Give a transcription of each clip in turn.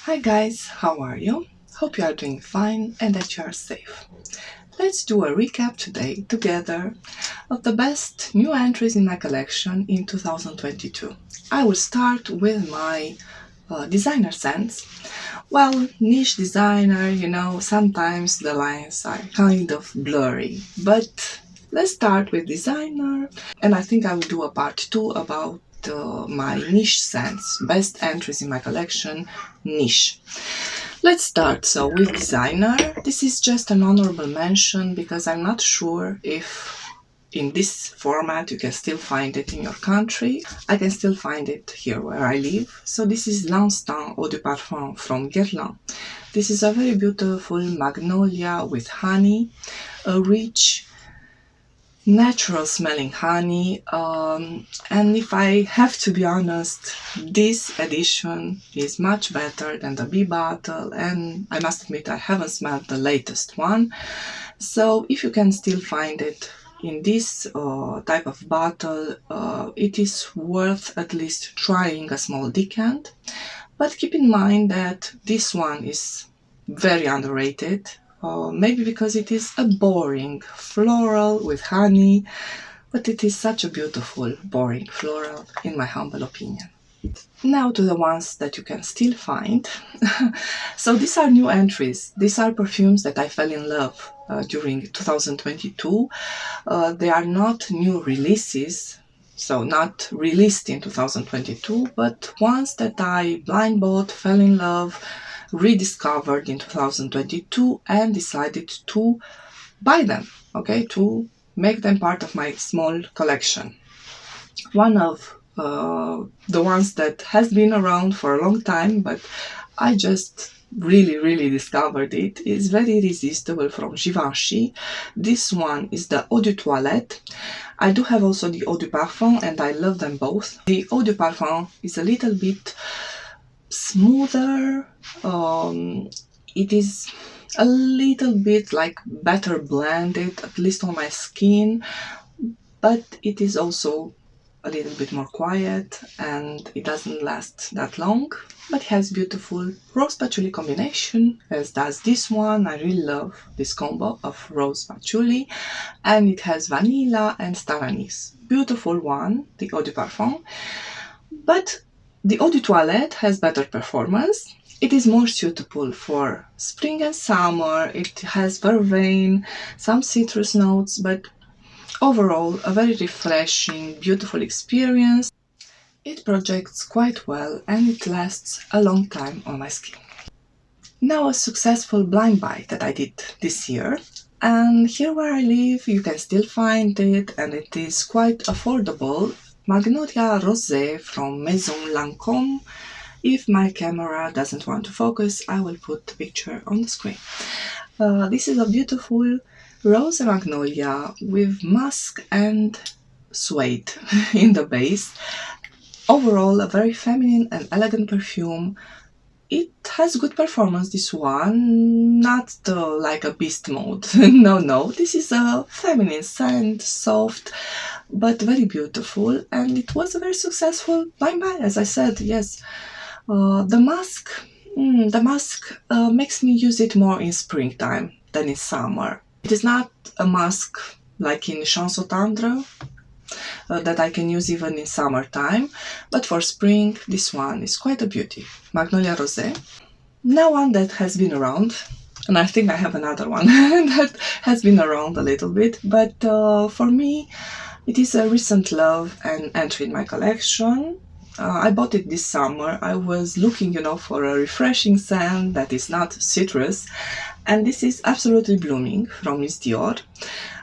Hi guys, how are you? Hope you are doing fine and that you are safe. Let's do a recap today together of the best new entries in my collection in 2022. I will start with my designer sense. Well, niche designer, sometimes the lines are kind of blurry, but let's start with designer, and I think I will do a part 2 about my niche sense, best entries in my collection, niche. Let's start with designer. This is just an honorable mention because I'm not sure if in this format you can still find it in your country. I can still find it here where I live. So this is L'Instant Eau de Parfum from Guerlain. This is a very beautiful magnolia with honey, a rich natural smelling honey, and if I have to be honest, this edition is much better than the bee bottle, and I must admit I haven't smelled the latest one. So if you can still find it in this type of bottle, it is worth at least trying a small decant, but keep in mind that this one is very underrated. Maybe because it is a boring floral with honey, but it is such a beautiful boring floral in my humble opinion. Now to the ones that you can still find. So these are new entries. These are perfumes that I fell in love during 2022. They are not new releases, so not released in 2022, but ones that I blind bought, fell in love, rediscovered in 2022 and decided to buy them, okay, to make them part of my small collection. One of the ones that has been around for a long time, but I just really discovered it, is very irresistible from Givenchy. This one is the Eau de Toilette. I do have also the Eau de Parfum and I love them both. The Eau de Parfum is a little bit smoother. It is a little bit like better blended, at least on my skin, but it is also a little bit more quiet and it doesn't last that long, but it has beautiful rose patchouli combination, as does this one. I really love this combo of rose patchouli, and it has vanilla and star anise. Beautiful one, the Eau de Parfum. But the Eau de Toilette has better performance. It is more suitable for spring and summer. It has vervain, some citrus notes, but overall a very refreshing, beautiful experience. It projects quite well and it lasts a long time on my skin. Now a successful blind buy that I did this year. And here where I live you can still find it and it is quite affordable. Magnolia Rosé from Maison Lancôme. If my camera doesn't want to focus, I will put the picture on the screen. This is a beautiful rose magnolia with musk and suede in the base. Overall, a very feminine and elegant perfume. It has good performance, this one, not like a beast mode. No, this is a feminine scent, soft, but very beautiful, and it was a very successful blind buy, as I said, yes. The mask makes me use it more in springtime than in summer. It is not a mask like in Chanson Tendre that I can use even in summertime, but for spring this one is quite a beauty. Magnolia Rosé. Now one that has been around, and I think I have another one that has been around a little bit, but for me it is a recent love and entry in my collection. I bought it this summer. I was looking, for a refreshing scent that is not citrus, and this is Absolutely Blooming from Miss Dior.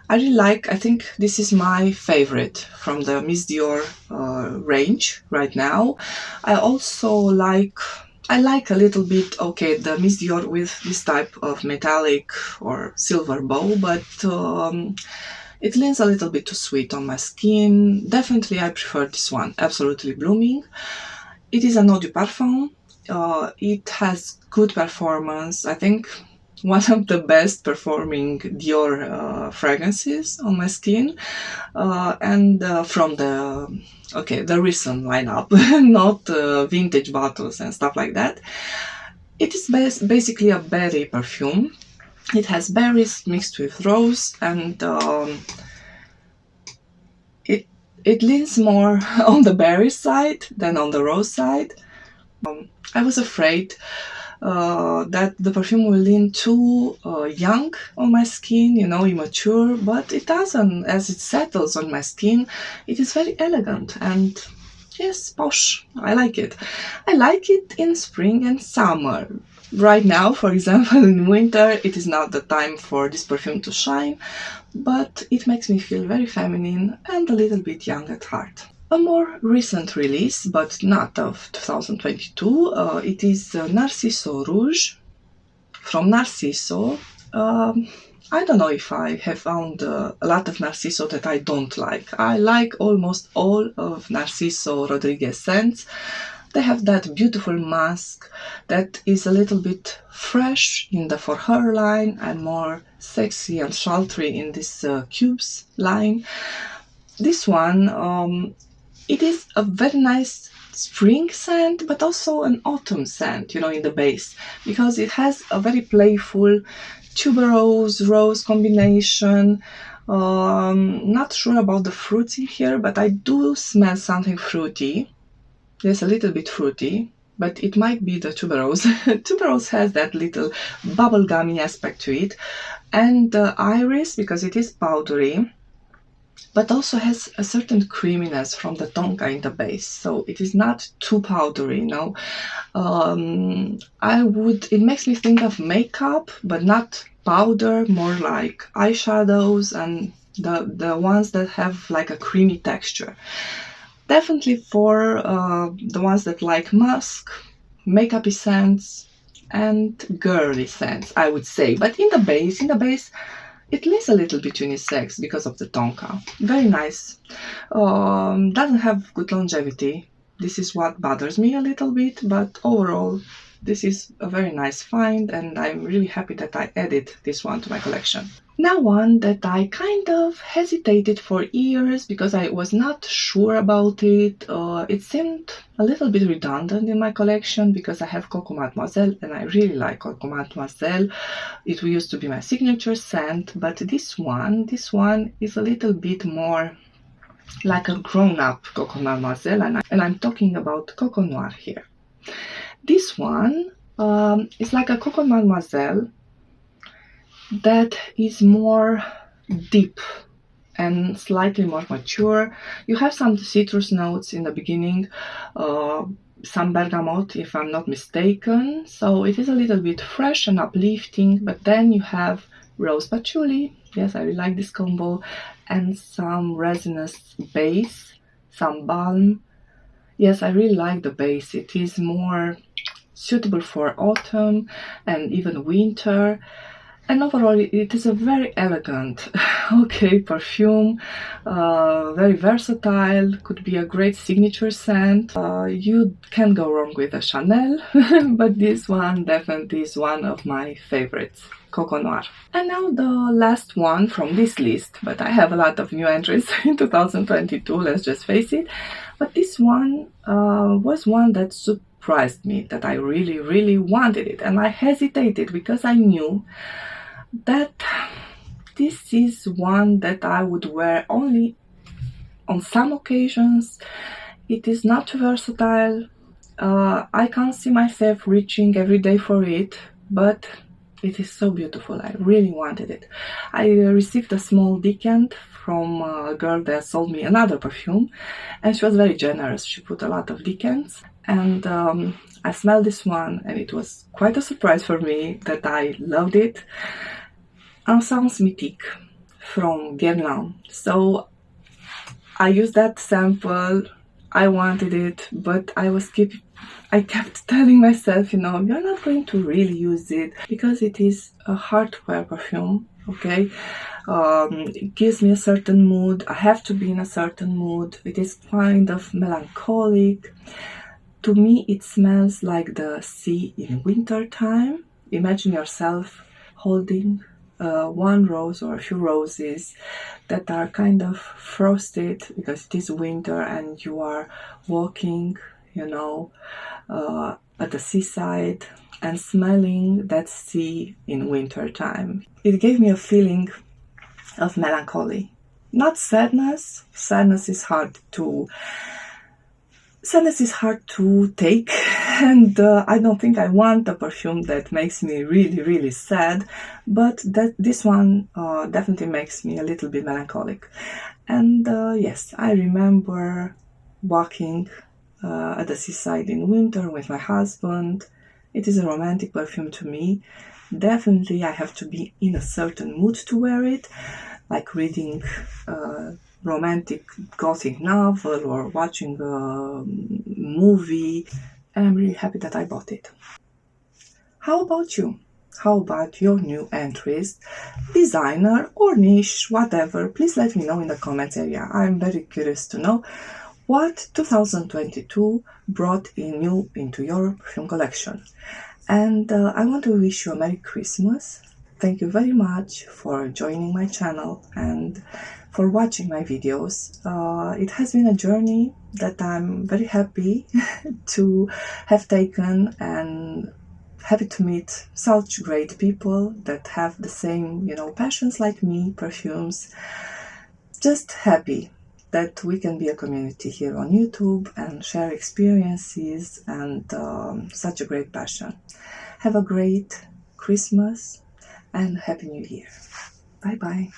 I think this is my favorite from the Miss Dior range right now. I like a little bit, the Miss Dior with this type of metallic or silver bow, but it leans a little bit too sweet on my skin. Definitely I prefer this one, Absolutely Blooming. It is an Eau de Parfum. It has good performance. I think one of the best performing Dior fragrances on my skin. And from the recent lineup, not vintage bottles and stuff like that. It is basically a berry perfume. It has berries mixed with rose, and it leans more on the berry side than on the rose side. I was afraid that the perfume will lean too young on my skin, you know, immature, but it doesn't. As it settles on my skin, it is very elegant and yes, posh. I like it. I like it in spring and summer. Right now, for example, in winter, it is not the time for this perfume to shine, but it makes me feel very feminine and a little bit young at heart. A more recent release, but not of 2022, it is Narciso Rouge from Narciso. I don't know if I have found a lot of Narciso that I don't like. I like almost all of Narciso Rodriguez scents. They have that beautiful musk that is a little bit fresh in the For Her line and more sexy and sultry in this Cubes line. This one, it is a very nice spring scent, but also an autumn scent, you know, in the base, because it has a very playful tuberose rose combination. Not sure about the fruits in here, but I do smell something fruity. Yes, a little bit fruity, but it might be the tuberose. Tuberose has that little bubblegummy aspect to it, and the iris, because it is powdery, but also has a certain creaminess from the tonka in the base, so it is not too powdery, you know. It makes me think of makeup, but not powder, more like eyeshadows and the ones that have like a creamy texture. Definitely for the ones that like musk, makeup-y scents, and girly scents, I would say. But in the base, it leans a little bit unisex because of the tonka. Very nice. Doesn't have good longevity. This is what bothers me a little bit, but overall, this is a very nice find, and I'm really happy that I added this one to my collection. Now one that I kind of hesitated for years because I was not sure about it. It seemed a little bit redundant in my collection because I have Coco Mademoiselle and I really like Coco Mademoiselle. It used to be my signature scent, but this one is a little bit more like a grown-up Coco Mademoiselle, and I'm talking about Coco Noir here. This one is like a Coco Mademoiselle that is more deep and slightly more mature. You have some citrus notes in the beginning, some bergamot if I'm not mistaken, so it is a little bit fresh and uplifting, but then you have rose patchouli, yes, I really like this combo, and some resinous base, some balm. Yes, I really like the base. It is more suitable for autumn and even winter. And overall, it is a very elegant, okay, perfume, very versatile, could be a great signature scent. You can't go wrong with a Chanel, but this one definitely is one of my favorites, Coco Noir. And now the last one from this list, but I have a lot of new entries in 2022, let's just face it. But this one was one that surprised me, that I really, really wanted it. And I hesitated because I knew that this is one that I would wear only on some occasions. It is not too versatile. I can't see myself reaching every day for it, but it is so beautiful. I really wanted it. I received a small decant from a girl that sold me another perfume, and she was very generous. She put a lot of decants, and I smelled this one, and it was quite a surprise for me that I loved it. Encens Mythique from Guerlain. So I used that sample, I wanted it, but I kept telling myself, you know, you're not going to really use it because it is a heartwear perfume, okay? It gives me a certain mood. I have to be in a certain mood. It is kind of melancholic. To me, it smells like the sea in winter time. Imagine yourself holding one rose or a few roses that are kind of frosted because it is winter and you are walking, you know, at the seaside and smelling that sea in winter time. It gave me a feeling of melancholy. Not sadness. Sadness is hard to take, and I don't think I want a perfume that makes me really, really sad, but this one definitely makes me a little bit melancholic. And yes, I remember walking at the seaside in winter with my husband. It is a romantic perfume to me. Definitely, I have to be in a certain mood to wear it, like reading a romantic gothic novel or watching a movie. And I'm really happy that I bought it. How about you? How about your new entries? Designer or niche, whatever, please let me know in the comments area. I'm very curious to know what 2022 brought in new into your perfume collection. And I want to wish you a Merry Christmas. Thank you very much for joining my channel and for watching my videos. It has been a journey that I'm very happy to have taken, and happy to meet such great people that have the same, passions like me, perfumes. Just happy that we can be a community here on YouTube and share experiences and such a great passion. Have a great Christmas and Happy New Year. Bye bye.